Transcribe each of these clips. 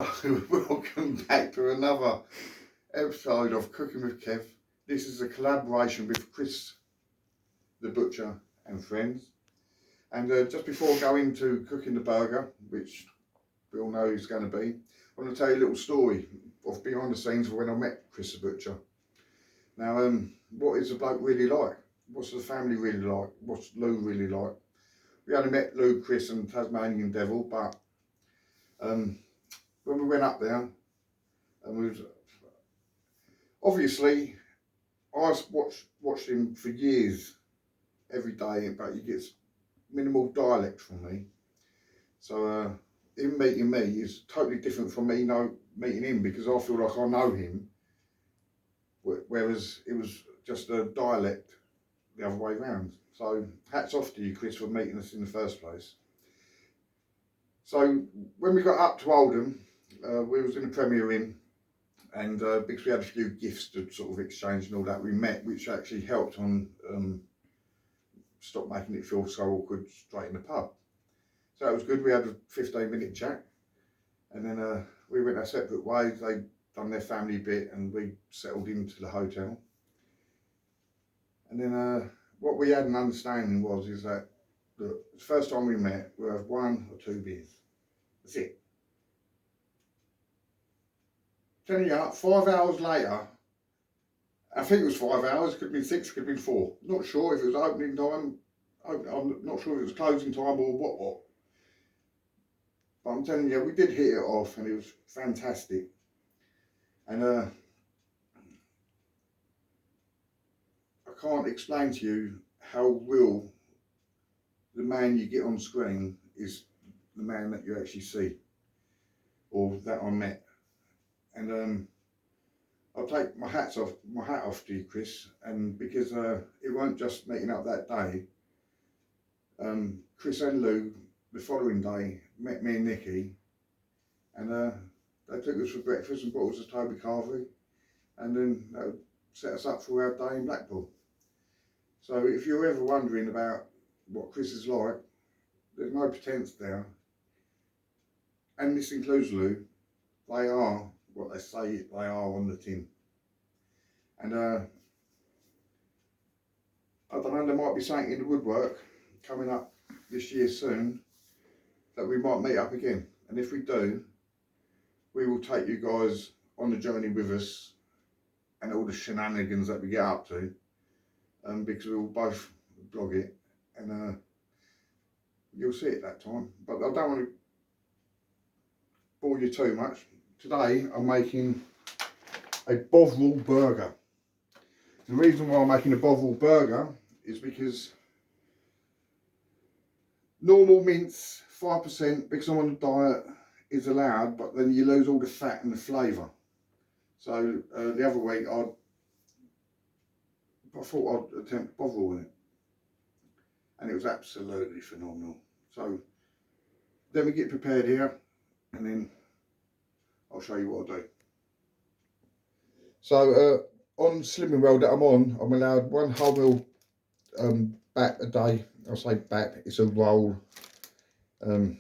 Welcome back to another episode of Cooking with Kev. This is a collaboration with Chris the Butcher and friends. And just before going to cooking the burger, which we all know is going to be, I want to tell you a little story of behind the scenes of when I met Chris the Butcher. Now, what is the bloke really like? What's the family really like? What's Lou really like? We only met Lou, Chris and Tasmanian Devil, but when we went up there, and we was obviously I watched him for years, every day, but he gets minimal dialect from me. So him meeting me is totally different from me meeting him, because I feel like I know him, whereas it was just a dialect the other way round. So hats off to you, Chris, for meeting us in the first place. So when we got up to Oldham, we was in the Premier Inn, and because we had a few gifts to sort of exchange and all that, we met, which actually helped on stop making it feel so awkward straight in the pub. So that was good. We had a 15-minute chat, and then we went our separate ways. They done their family bit, and we settled into the hotel. And then what we had an understanding is that the first time we met, we'll have 1 or 2 beers. That's it. Telling you, 5 hours later, I think it was 5 hours, could have been 6, could have been 4. Not sure if it was opening time, I'm not sure if it was closing time or what. But I'm telling you, we did hit it off, and it was fantastic. And I can't explain to you how real the man you get on screen is the man that you actually see, or that I met. And I'll take my hat off to you, Chris, and because it weren't just meeting up that day. Chris and Lou, the following day, met me and Nikki, and they took us for breakfast and brought us to Toby Carvery, and then that set us up for our day in Blackpool. So if you're ever wondering about what Chris is like, there's no pretence there, and this includes Lou. They are what they say they are on the tin. And I don't know, there might be something in the woodwork coming up this year soon that we might meet up again. And if we do, we will take you guys on the journey with us and all the shenanigans that we get up to, because we will both blog it, and you'll see it that time. But I don't want to bore you too much. Today I'm making a Bovril burger. The reason why I'm making a Bovril burger is because normal mince, 5%, because I'm on a diet, is allowed, but then you lose all the fat and the flavour. So the other week I thought I'd attempt Bovril in it, and it was absolutely phenomenal. So let me get prepared here, and then I'll show you what I do. So on Slimming World that I'm on, I'm allowed 1 wholemeal bat a day. I say bat, it's a roll, and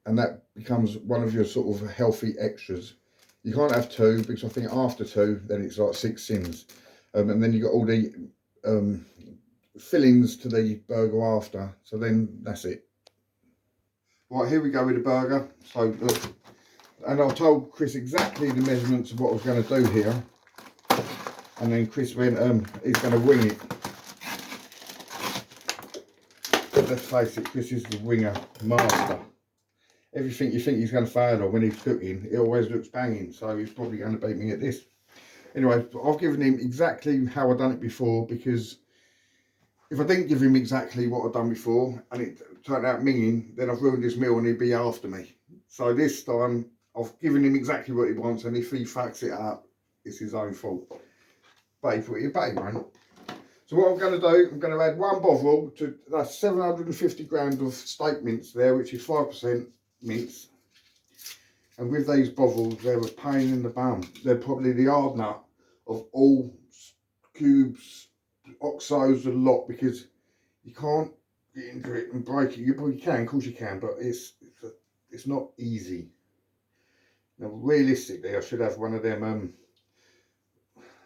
that becomes one of your sort of healthy extras. You can't have 2, because I think after 2, then it's like 6 sins, and then you got all the fillings to the burger after. So then that's it. Right, here we go with the burger. So look, and I told Chris exactly the measurements of what I was going to do here, and then Chris went, he's going to wing it. Let's face it, Chris is the winger master. Everything you think he's going to fail on when he's cooking, it always looks banging, so he's probably going to beat me at this. Anyway, I've given him exactly how I've done it before, because if I didn't give him exactly what I've done before and it turned out minging, then I've ruined his meal and he'd be after me. So this time I've given him exactly what he wants, and if he fucks it up, it's his own fault. But he won't. So what I'm going to do, I'm going to add 1 Bovril to, that's 750 grams of steak mince there, which is 5% mince. And with these Bovrils, they're a pain in the bum. They're probably the hard nut of all cubes, oxos, a lot, because you can't get into it and break it. You probably can, of course you can, but it's not easy. Now, realistically, I should have one of them,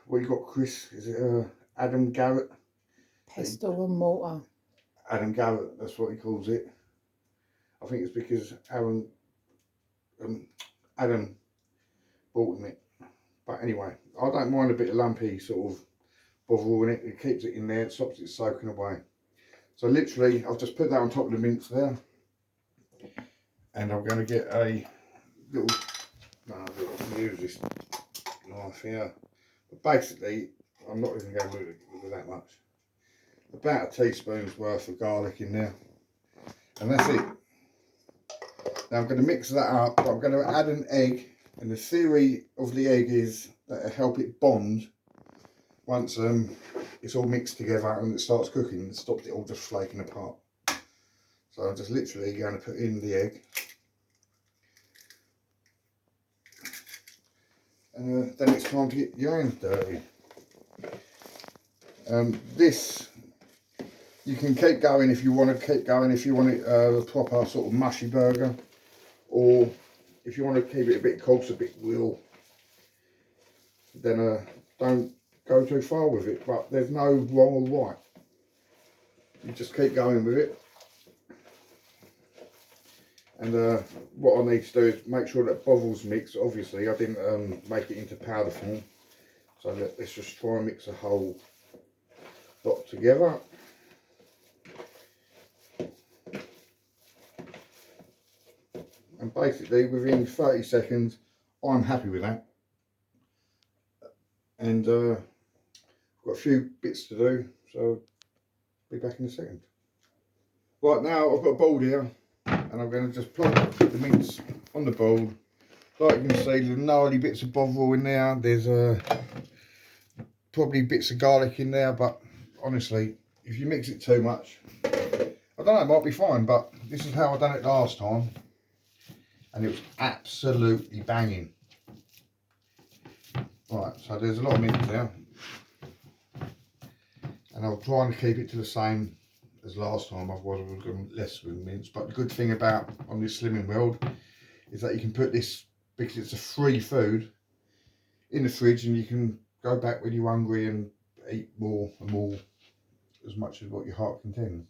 what you got, Chris? Is it Adam Garrett? Pestle and mortar. Adam Garrett, that's what he calls it. I think it's because Adam bought him it. But anyway, I don't mind a bit of lumpy sort of bovril in it. It keeps it in there, it stops it soaking away. So literally, I've just put that on top of the mince there. And I'm going to get a little, I'll use this knife here. But basically, I'm not even going to do that much. About a teaspoon's worth of garlic in there. And that's it. Now I'm going to mix that up, but I'm going to add an egg. And the theory of the egg is that it'll help it bond once it's all mixed together and it starts cooking. It stops it all just flaking apart. So I'm just literally going to put in the egg. And then it's time to get your hands dirty. This, you can keep going if you want to keep going, if you want it a proper sort of mushy burger, or if you want to keep it a bit coarse, a bit real, then don't go too far with it. But there's no wrong or right. You just keep going with it. And what I need to do is make sure that bovrils mix. Obviously, I didn't make it into powder form. So let's just try and mix the whole lot together. And basically, within 30 seconds, I'm happy with that. And I've got a few bits to do, so I'll be back in a second. Right, now I've got a bowl here. And I'm going to just plop the mince on the bowl. Like you can see, there's gnarly bits of bovril in there. There's probably bits of garlic in there, but honestly, if you mix it too much, I don't know, it might be fine, but this is how I done it last time. And it was absolutely banging. Right, so there's a lot of mince there. And I'll try and keep it to the same as last time, otherwise I would have gone less with mince. But the good thing about on this Slimming World is that you can put this, because it's a free food, in the fridge, and you can go back when you're hungry and eat more and more, as much as what your heart contends.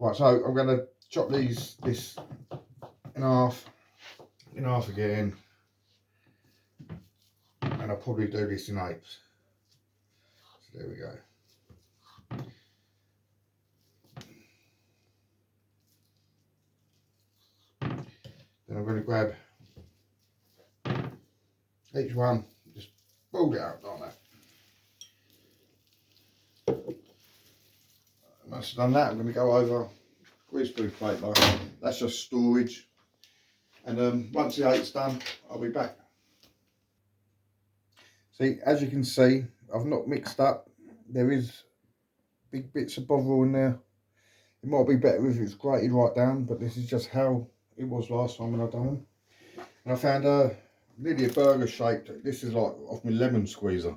Right, so I'm going to chop this in half again, and I'll probably do this in eighths. So there we go. Then I'm going to grab each one, just fold it out like that. Once I've done that, I'm going to go over greaseproof plate like that. That's just storage. And once the eight's done, I'll be back. See, as you can see, I've not mixed up. There is big bits of bovril in there. It might be better if it's grated right down, but this is just how it was last time when I done them. And I found nearly a burger shaped. This is like off my lemon squeezer.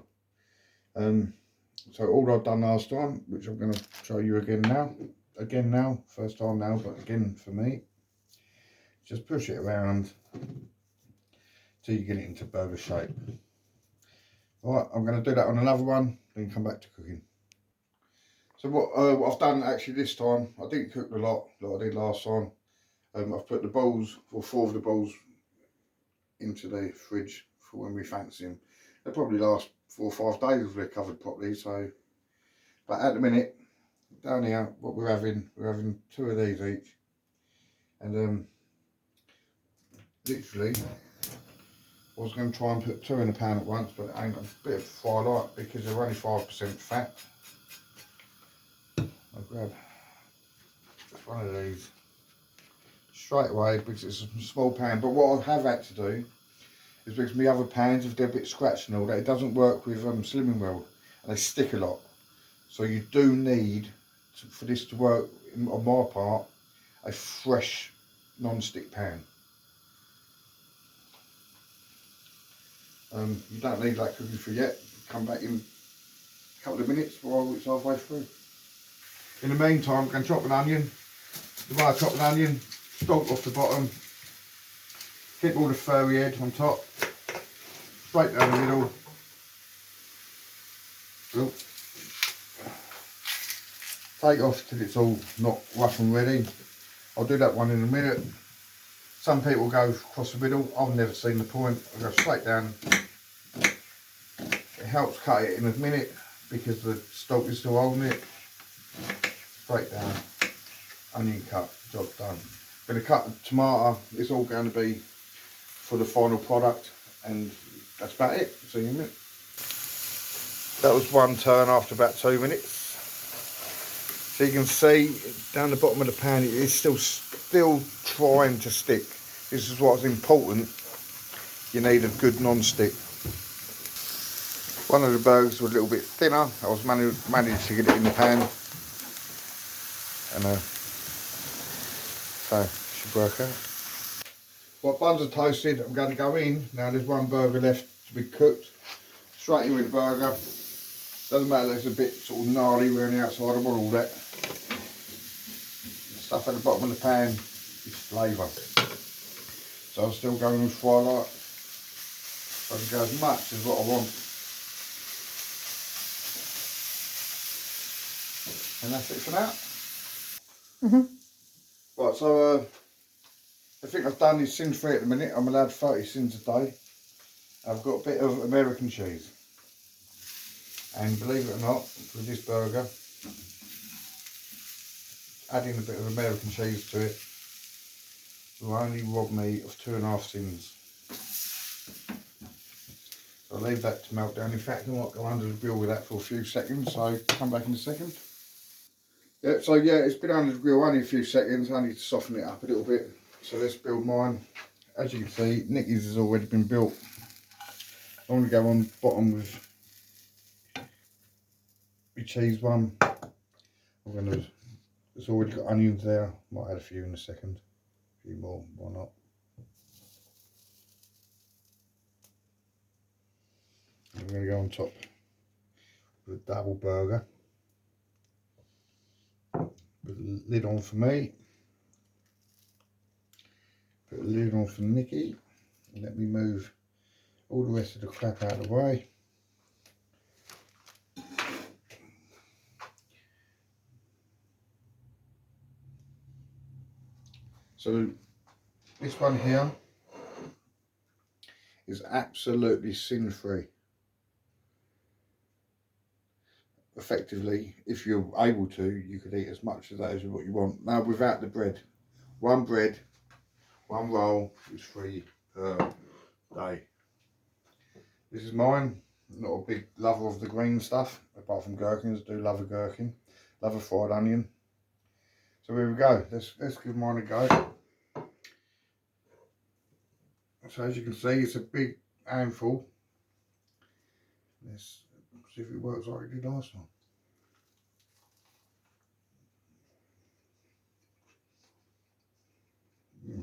So all I've done last time, which I'm going to show you again now, first time now, but again for me, just push it around till you get it into burger shape. Alright, I'm going to do that on another one, then come back to cooking. So what I've done actually this time, I didn't cook a lot like I did last time. I've put the balls, or 4 of the balls, into the fridge for when we fancy them. They'll probably last 4 or 5 days if they're covered properly. So, but at the minute, down here, what we're having 2 of these each, and literally, I was going to try and put 2 in a pan at once, but it ain't got a bit of fried light because they're only 5% fat. I'll grab just one of these straight away because it's a small pan. But what I have had to do is, because my other pans, if they're a bit scratched and all that, it doesn't work with Slimming World, and they stick a lot. So you do need for this to work, on my part, a fresh non-stick pan. You don't need that cooking for yet. Come back in a couple of minutes while it's halfway through. In the meantime, I'm going to chop an onion. The way I chop an onion, stalk off the bottom, Keep all the furry head on top. Straight down the middle. Oop. Take off till it's all not rough and ready. I'll do that one in a minute. Some people go across the middle. I've never seen the point. I go straight down. It helps cut it in a minute because the stalk is still holding it. Straight down. Onion cut. Job done. Going to cut the tomato. It's all going to be for the final product, and that's about it. See you in a minute. That was one turn after about 2 minutes. So you can see down the bottom of the pan it is still trying to stick. This is what's important. You need a good non-stick. One of the burgers was a little bit thinner. I was managed to get it in the pan, and so should work out. Well, buns are toasted. I'm going to go in now. There's one burger left to be cooked. Straight in with the burger. Doesn't matter, it's a bit sort of gnarly around the outside. I want all that. The stuff at the bottom of the pan is flavour. So I'm still going with twilight. So I can go as much as what I want. And that's it for now. Right, so I think I've done is sin free at the minute. I'm allowed 30 sins a day. I've got a bit of American cheese. And believe it or not, with this burger, adding a bit of American cheese to it will only rob me of 2.5 sins. So I'll leave that to melt down. In fact, I might go under the grill with that for a few seconds, so come back in a second. Yeah, so yeah, it's been under the grill only a few seconds. I need to soften it up a little bit. So let's build mine. As you can see, Nicky's has already been built. I'm going to go on bottom with the cheese one. It's already got onions there. Might add a few in a second. A few more, why not? I'm going to go on top with a double burger. Put the lid on for me. Put the lid on for Nicky. And let me move all the rest of the crap out of the way. So this one here is absolutely sin free. Effectively, if you're able to, you could eat as much of that as what you want. Now without the bread. One bread, one roll is free per day. This is mine. Not a big lover of the green stuff, apart from gherkins. I do love a gherkin. Love a fried onion. So here we go. Let's give mine a go. So as you can see, it's a big handful. Let's see if it works like it did last time.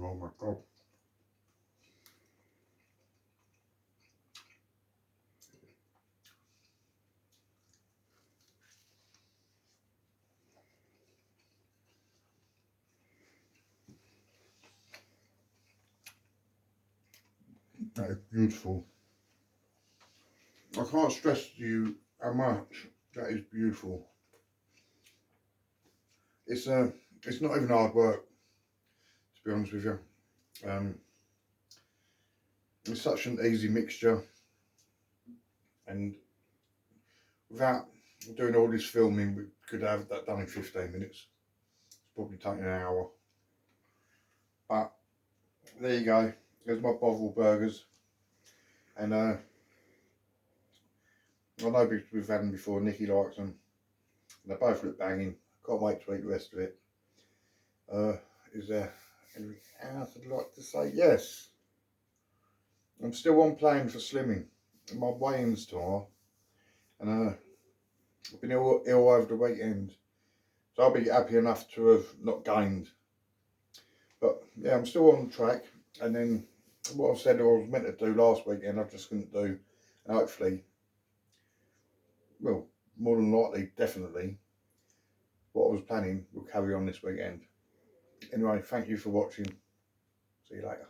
Oh my God. That is beautiful. I can't stress to you how much that is beautiful. It's not even hard work, to be honest with you. It's such an easy mixture, and without doing all this filming, we could have that done in 15 minutes. It's probably taking an hour. But there you go. There's my Bovril burgers, and I know we've had them before. Nicky likes them. They both look banging. Can't wait to eat the rest of it. Is there anything else I'd like to say? Yes. I'm still on plan for slimming. My weigh-in's tomorrow, and I've been ill over the weekend, so I'll be happy enough to have not gained. But yeah, I'm still on track. And then what I said I was meant to do last weekend, I just couldn't do. And hopefully, well, more than likely, definitely, what I was planning will carry on this weekend. Anyway, thank you for watching. See you later.